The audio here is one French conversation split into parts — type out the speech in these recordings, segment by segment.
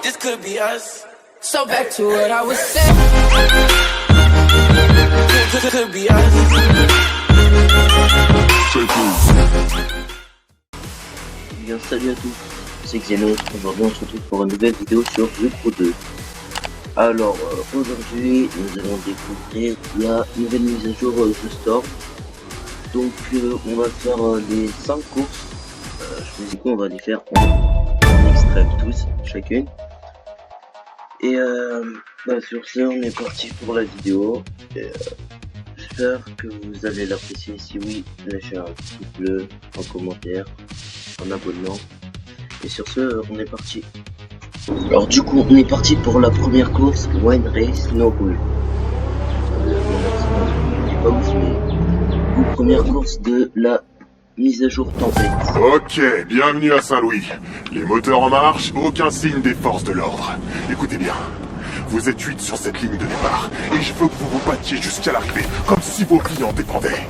this could be us. So back to what I was saying. Could be us. Bien, salut à tous, c'est Xenos. Aujourd'hui on se retrouve pour une nouvelle vidéo sur The Crew 2. Alors aujourd'hui nous allons découvrir la nouvelle mise à jour de Storm. Donc on va faire les 5 courses. Je me dis qu'on va les faire en extrême tous, chacune. Et sur ce on est parti pour la vidéo. J'espère que vous allez l'apprécier. Si oui, lâchez un petit pouce bleu, en commentaire, un abonnement. Et sur ce, on est parti. Alors du coup, on est parti pour la première course, Wine Race No Rule. Pas ouf, mais première course de la mise à jour tempête. Ok, bienvenue à Saint-Louis. Les moteurs en marche, aucun signe des forces de l'ordre. Écoutez bien, vous êtes 8 sur cette ligne de départ, et je veux que vous vous battiez jusqu'à l'arrivée, comme si vos vies en dépendaient.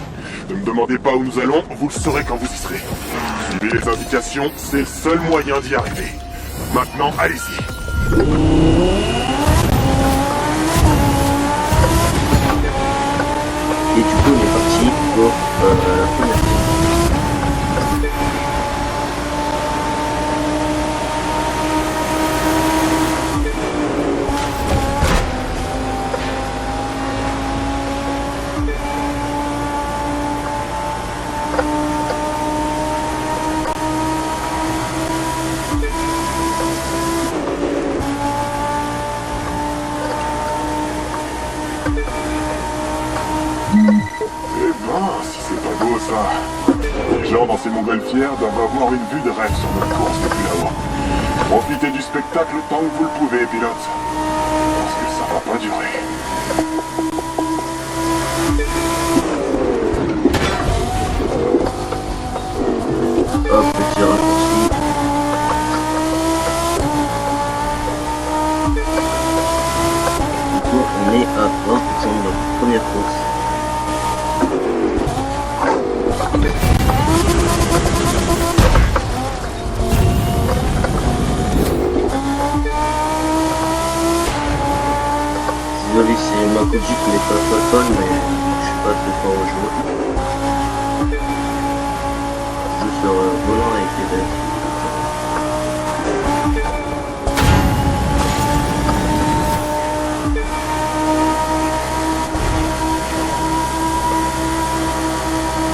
Ne me demandez pas où nous allons, vous le saurez quand vous y serez. Suivez les indications, c'est le seul moyen d'y arriver. Maintenant, allez-y. Et du coup, on est parti pour la première course. Si c'est pas beau ça. Les gens dans ces montgolfières doivent avoir une vue de rêve sur notre course depuis là-haut. Profitez du spectacle tant que vous le pouvez, pilote. Parce que ça va pas durer. Hop, petit raccourci. Du coup, on est à 20% de notre première course. Désolé, c'est ma conduite qui n'est pas folle, mais je suis pas très fort au jeu. Je joue sur volant avec les bêtes.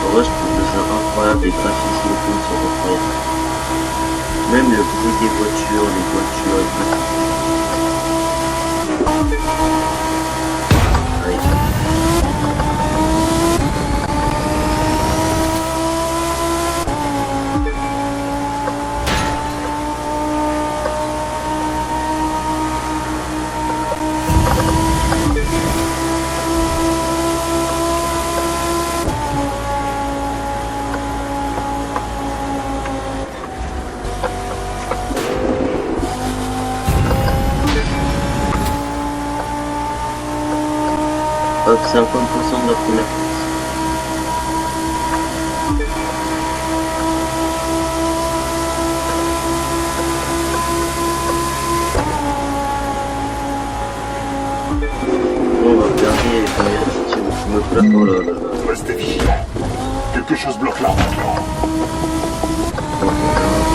En vrai, je trouve que c'est incroyable, les graphismes sont incroyables. Même le bruit des voitures, Hop, 50% de la première course. On va regarder si je me plains pour le... Restez vigilants. Quelque chose bloque là maintenant. On a un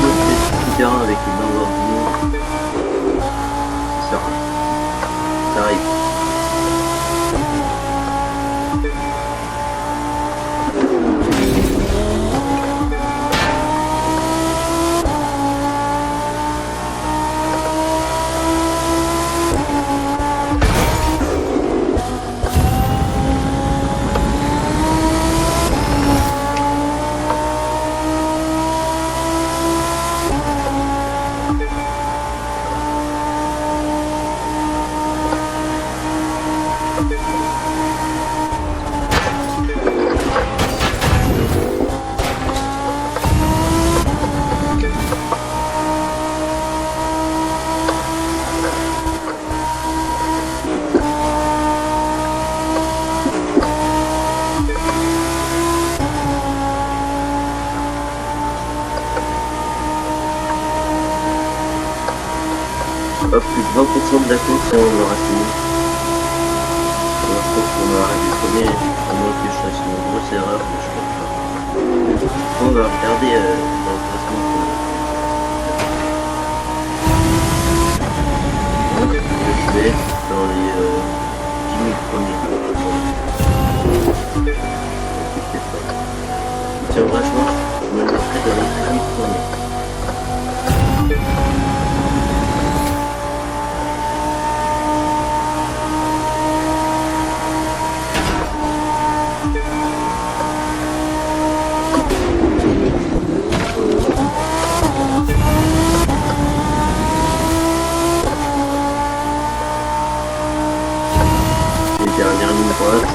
peu de terrain avec une Lamborghini. Ça arrive. Hop, plus de 20% de la course et on aura fini. Alors, je pense qu'on aura du premier, à moins que je fasse une grosse erreur, mais je pense pas. On va regarder dans le classement. Je vais dans les 10 000 premiers. Tiens, franchement, je me mettrai dans les 10 000 premiers. Dernière ligne droite.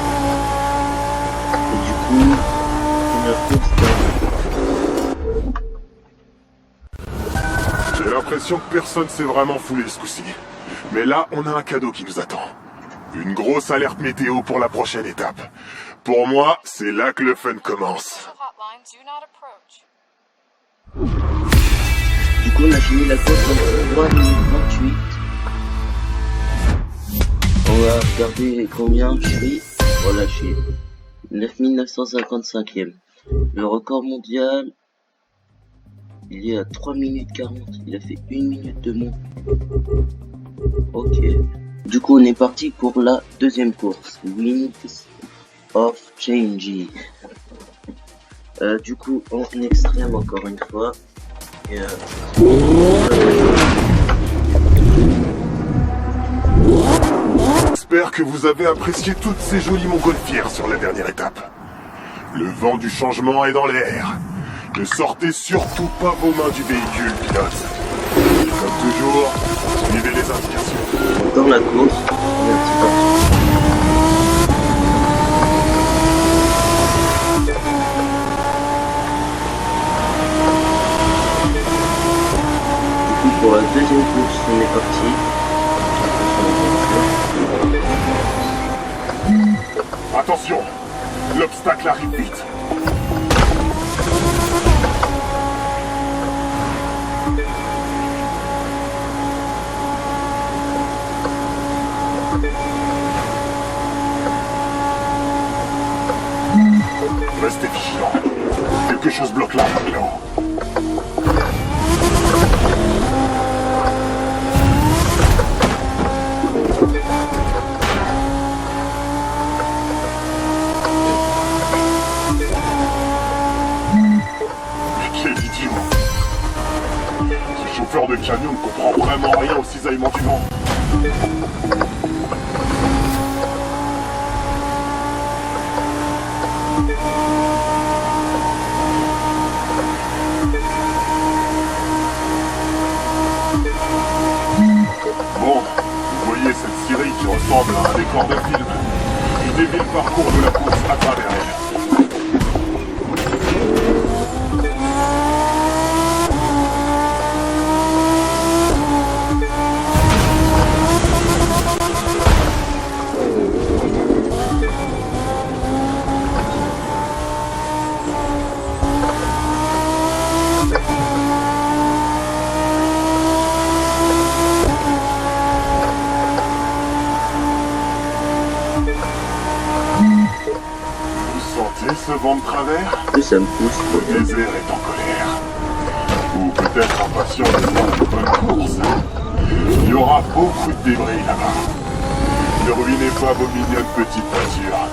Et du coup, première course. J'ai l'impression que personne s'est vraiment foulé ce coup-ci. Mais là, on a un cadeau qui nous attend. Une grosse alerte météo pour la prochaine étape. Pour moi, c'est là que le fun commence. Du coup, on a fini la course en 3 minutes 28. On va regarder combien je suis. Voilà, je suis 9955e. Le record mondial, il est à 3 minutes 40. Il a fait 1 minute de moins. Ok. Du coup, on est parti pour la deuxième course. Winds of Change. Du coup, en extrême encore une fois. Et J'espère que vous avez apprécié toutes ces jolies montgolfières sur la dernière étape. Le vent du changement est dans l'air. Ne sortez surtout pas vos mains du véhicule, pilote. Et comme toujours, suivez les indications. dans la course, on est un petit peu. Du coup, pour la deuxième course, on est parti. Attention, l'obstacle arrive vite. Restez vigilants. Quelque chose bloque là, là-haut. Ce chauffeur de camion ne comprend vraiment rien au cisaillement du vent. Bon, vous voyez cette scierie qui ressemble à un décor de film. Je dévie le parcours de la course à travers elle. Ce vent de travers, Et ça me pousse. le désert est en colère. Ou peut-être impatient de voir une bonne course. Il y aura beaucoup de débris là-bas. Ne ruinez pas vos mignonnes petites voitures.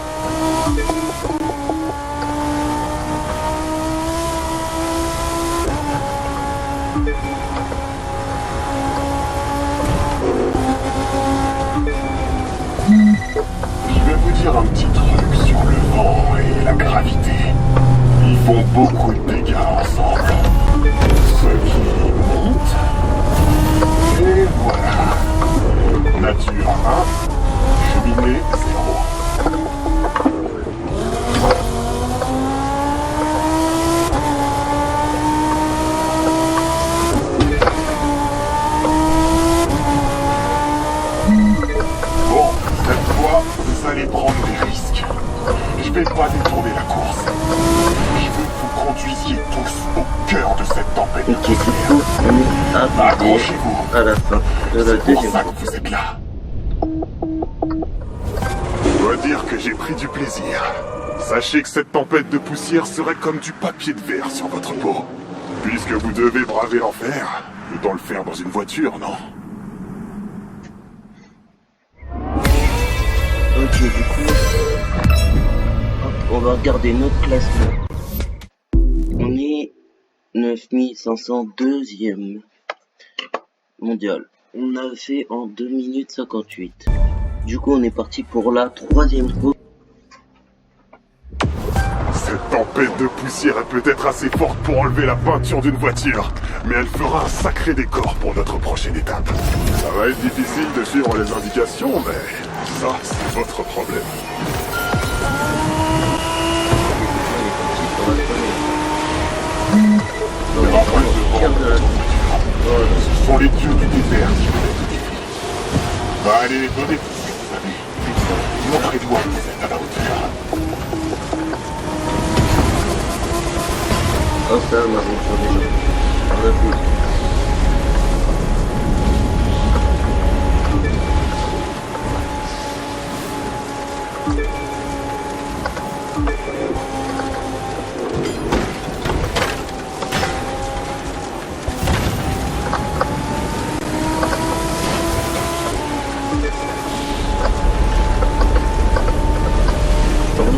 Je vais vous dire un petit truc sur le vent et la gravité. Ils font beaucoup de dégâts ensemble. Ceux qui montent. Et voilà. Nature 1, cheminée 0. Bon, cette fois, vous allez prendre des risques. Je vais pas détourner la course. Je veux que vous conduisiez tous au cœur de cette tempête de Ok, du poussière. coup, on est arrivé Accrochez-vous. à la fin de la C'est pour deuxième ça fois. que vous êtes là. Je dois dire que j'ai pris du plaisir. Sachez que cette tempête de poussière serait comme du papier de verre sur votre peau. Puisque vous devez braver l'enfer, autant le faire dans une voiture, non? Ok, du coup, hop, on va regarder notre classement. On est 9502e mondial. On a fait en 2 minutes 58. Du coup, on est parti pour la troisième fois. Cette tempête de poussière est peut-être assez forte pour enlever la peinture d'une voiture, mais elle fera un sacré décor pour notre prochaine étape. Ça va être difficile de suivre les indications, mais ça, c'est votre problème. Ce sont les dieux du désert qui vous mettent au défi. Bah allez, donnez tout ce que vous avez. Montrez-moi que vous êtes à la hauteur. Oh, ça, on a sur des gens. On a fait.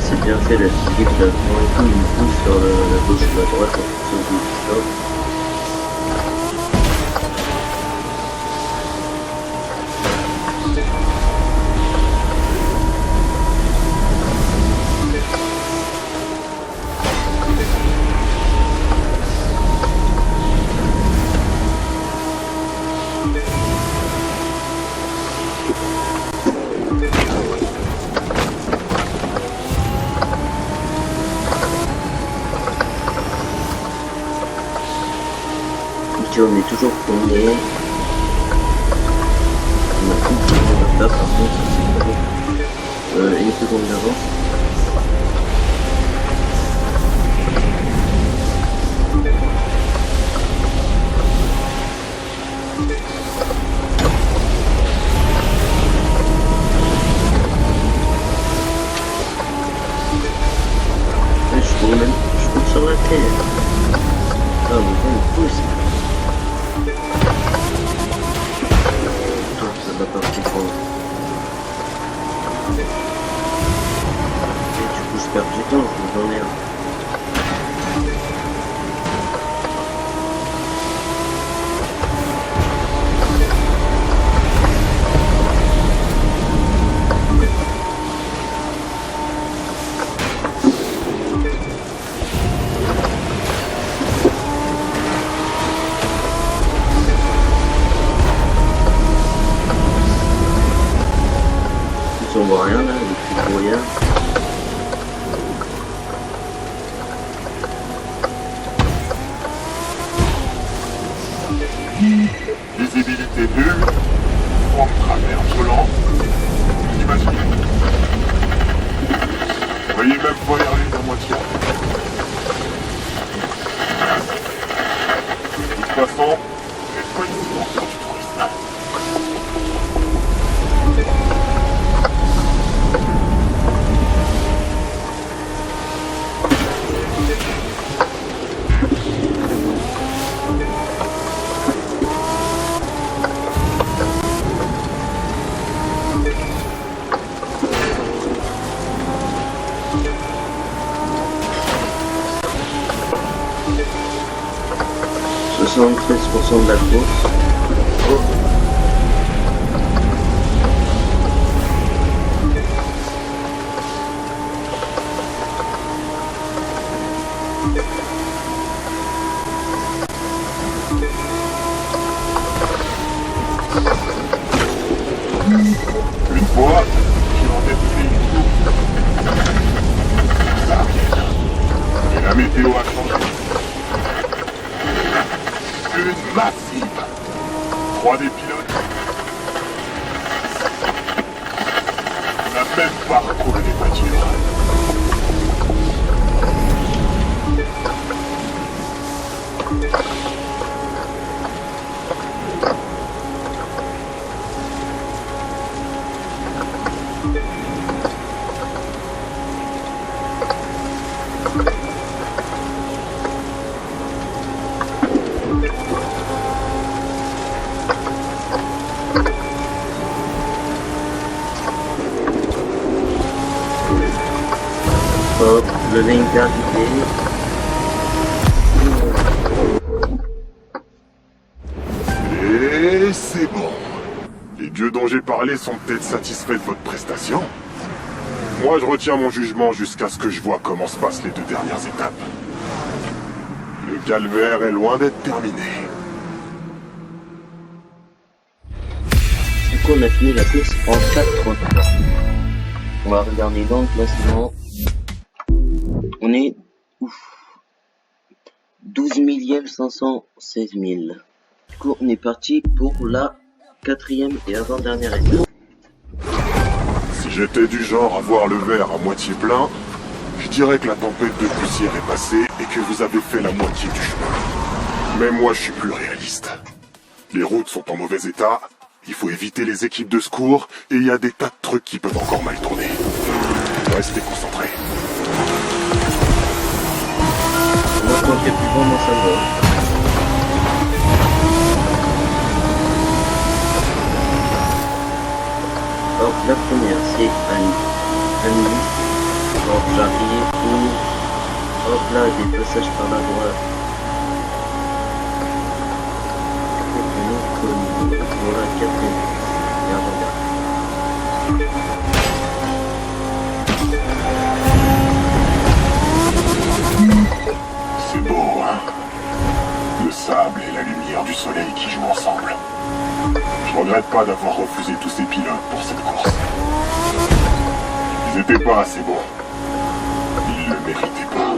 C'est bien fait la physique, là, et tout, il pousse sur la gauche ou la droite, en fonction du stop. Ok, on est toujours premier. On a une seconde de retard, par contre, ça c'est pas bon. Une seconde d'avance. Je roule sur la terre. Ah, mais bon, il pousse. Ça va partir pour... Et du coup, je perds du temps, je vous emmerde. On voit rien là, le petit brouillard. Visibilité nulle, front de travers volant. Imaginez. Voyez même pas l'air à moitié. De toute façon, c'est pas une dimension du tourisme. % de la course. Oh. Une fois, j'ai en tête fait une course. Ça arrive. Et la météo a changé. Une massive. 3 des pilotes. On n'a même pas retrouvé les voitures. Hop, lever une carte Et c'est bon. Les dieux dont j'ai parlé sont peut-être satisfaits de votre prestation. Moi, je retiens mon jugement jusqu'à ce que je vois comment se passent les 2 dernières étapes. Le calvaire est loin d'être terminé. Du coup, on a fini la course en 4-3. On va regarder dans le classement. On est 12 millième 516 000. Du coup, on est parti pour la 4e et avant-dernière étape. Si j'étais du genre à voir le verre à moitié plein, je dirais que la tempête de poussière est passée et que vous avez fait la moitié du chemin. Mais moi, je suis plus réaliste. Les routes sont en mauvais état, il faut éviter les équipes de secours, et il y a des tas de trucs qui peuvent encore mal tourner. Restez concentrés. Moi, quand il y a plus bon, moi ça me va. Alors, la première, c'est Annie. Donc, j'arrive pour... Hop là, des passages par la droite. Voilà, 4e. Et avant-dernière. C'est beau, hein? Le sable et la lumière du soleil qui jouent ensemble. Je regrette pas d'avoir refusé tous ces pilotes pour cette course. Ils étaient pas assez bons. Ils le méritaient pas.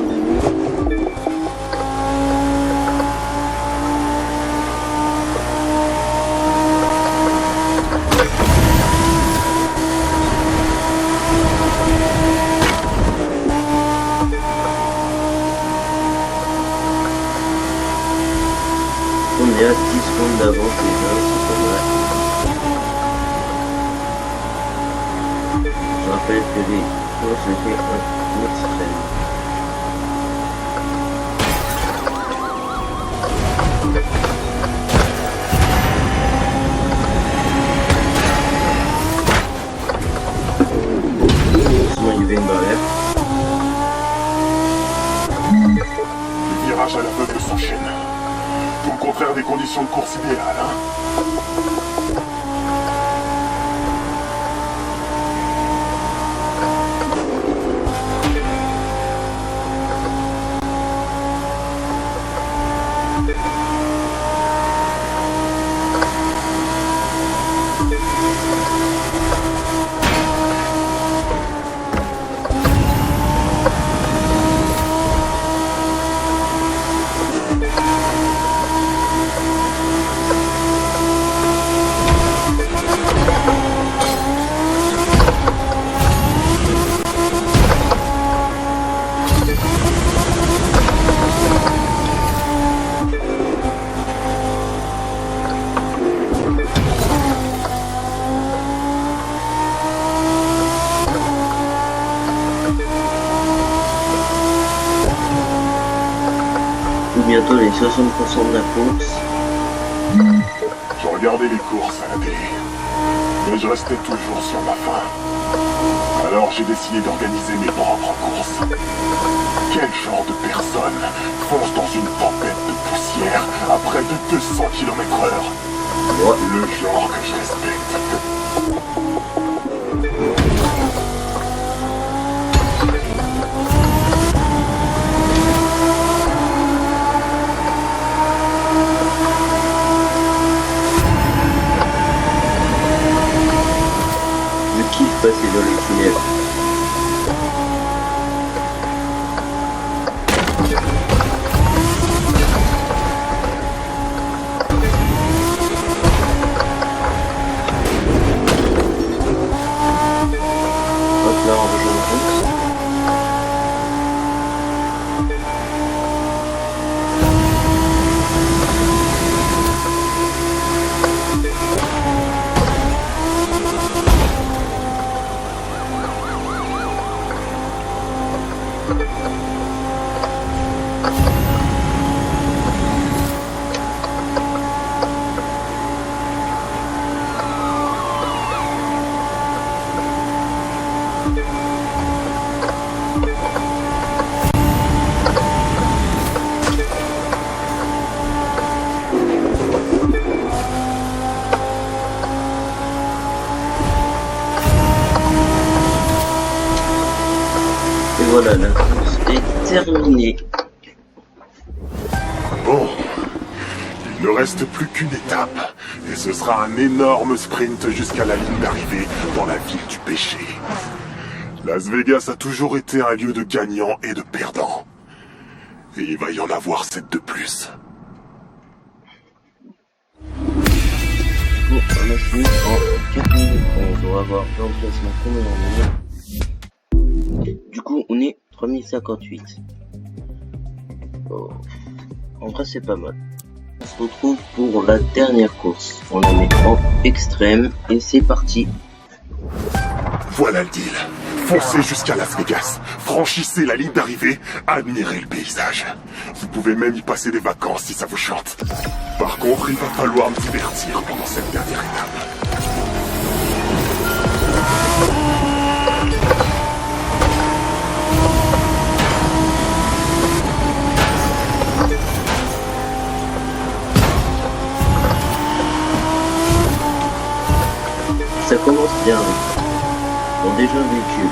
On est à 10 secondes d'avance déjà, c'est pas mal. Je rappelle que les courses étaient en extrême. Sinon il y avait une barrière. Les virages à l'aveugle s'enchaînent. Tout le contraire des conditions de course idéales, hein? Bientôt les 60% de la course. Je regardais les courses à la télé, mais je restais toujours sur ma faim. Alors j'ai décidé d'organiser mes propres courses. Quel genre de personne fonce dans une tempête de poussière à près de 200 km/h? Le genre que je respecte. Je kiffe passer dans les tunnels. Hop là, on rejoint le route. voilà, la course est terminée. Bon, il ne reste plus qu'une étape, et ce sera un énorme sprint jusqu'à la ligne d'arrivée dans la ville du péché. Las Vegas a toujours été un lieu de gagnants et de perdants. Et il va y en avoir 7 de plus. Bon, on a fini en 4 minutes 11. On va voir dans le classement combien on est. Du coup, on est 3058. Oh. En vrai, c'est pas mal. On se retrouve pour la dernière course. On la met en extrême et c'est parti. Voilà le deal. Foncez jusqu'à Las Vegas, franchissez la ligne d'arrivée, admirez le paysage. Vous pouvez même y passer des vacances si ça vous chante. Par contre, il va falloir me divertir pendant cette dernière étape. Ça commence bien. On a déjà vécu.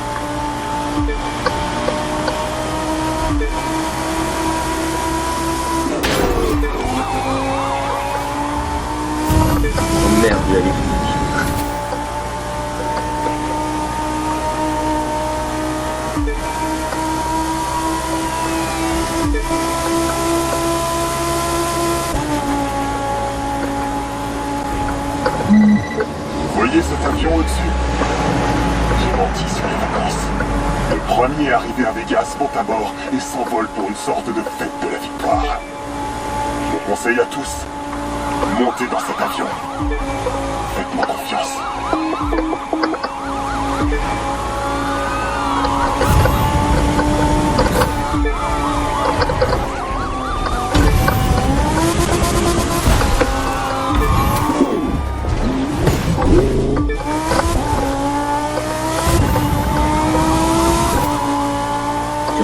Oh merde, il y a les flics. Vous voyez cet avion au-dessus ? J'ai menti sur les vacances. Le premier arrivé à Vegas monte à bord et s'envole pour une sorte de fête de la victoire. Je vous conseille à tous, montez dans cet avion. Faites-moi confiance.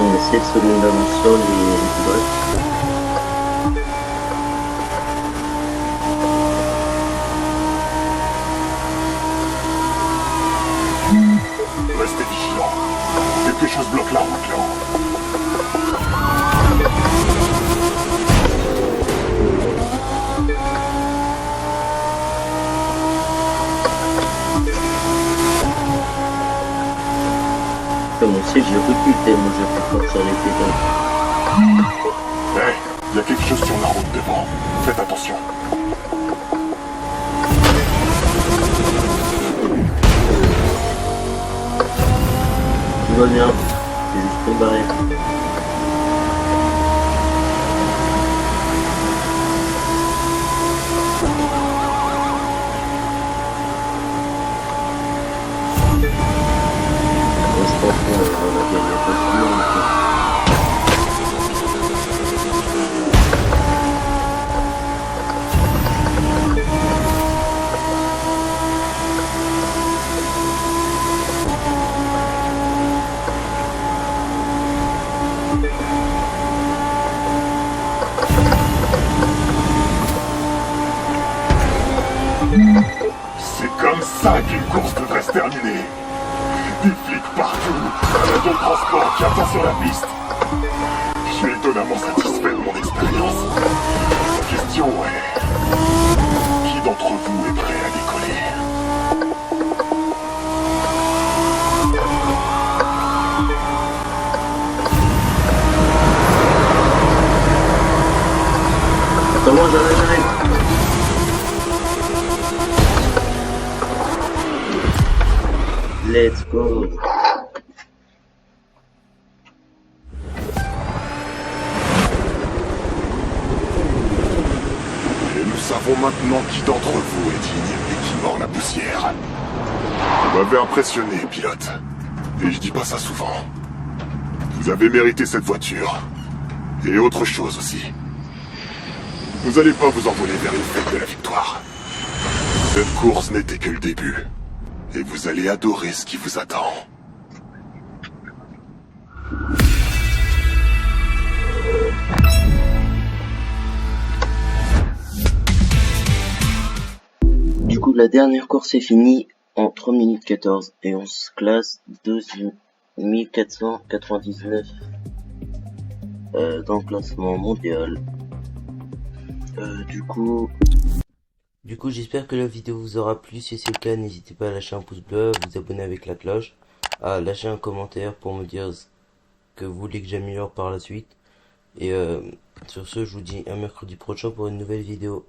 On a 7 secondes d'avance sur les bots. Restez vigilants. Quelque chose bloque la route là-haut. Comme on sait, j'ai reculé tellement j'ai fait fort sur les pédales. Hé, il y a quelque chose sur la route devant. Faites attention. Tout va bien, c'est juste une barrière. Je pense qu'on a gagné facilement. C'est comme ça qu'une course devrait se terminer. Des flics partout, un avion de transport qui attend sur la piste. Je suis étonnamment satisfait de mon expérience. La question est... Qui d'entre vous est prêt à décoller? Comment j'arrive? Let's go. Et nous savons maintenant qui d'entre vous est digne et qui mord la poussière. Vous m'avez impressionné, pilote. Et je dis pas ça souvent. Vous avez mérité cette voiture. Et autre chose aussi. Vous n'allez pas vous envoler vers une fête de la victoire. Cette course n'était que le début. Et vous allez adorer ce qui vous attend. Du coup, la dernière course est finie en 3 minutes 14 et on se classe deuxième. 1499 dans le classement mondial. Du coup, j'espère que la vidéo vous aura plu. Si c'est le cas, n'hésitez pas à lâcher un pouce bleu, à vous abonner avec la cloche, à lâcher un commentaire pour me dire ce que vous voulez que j'améliore par la suite. Et sur ce, je vous dis à mercredi prochain pour une nouvelle vidéo.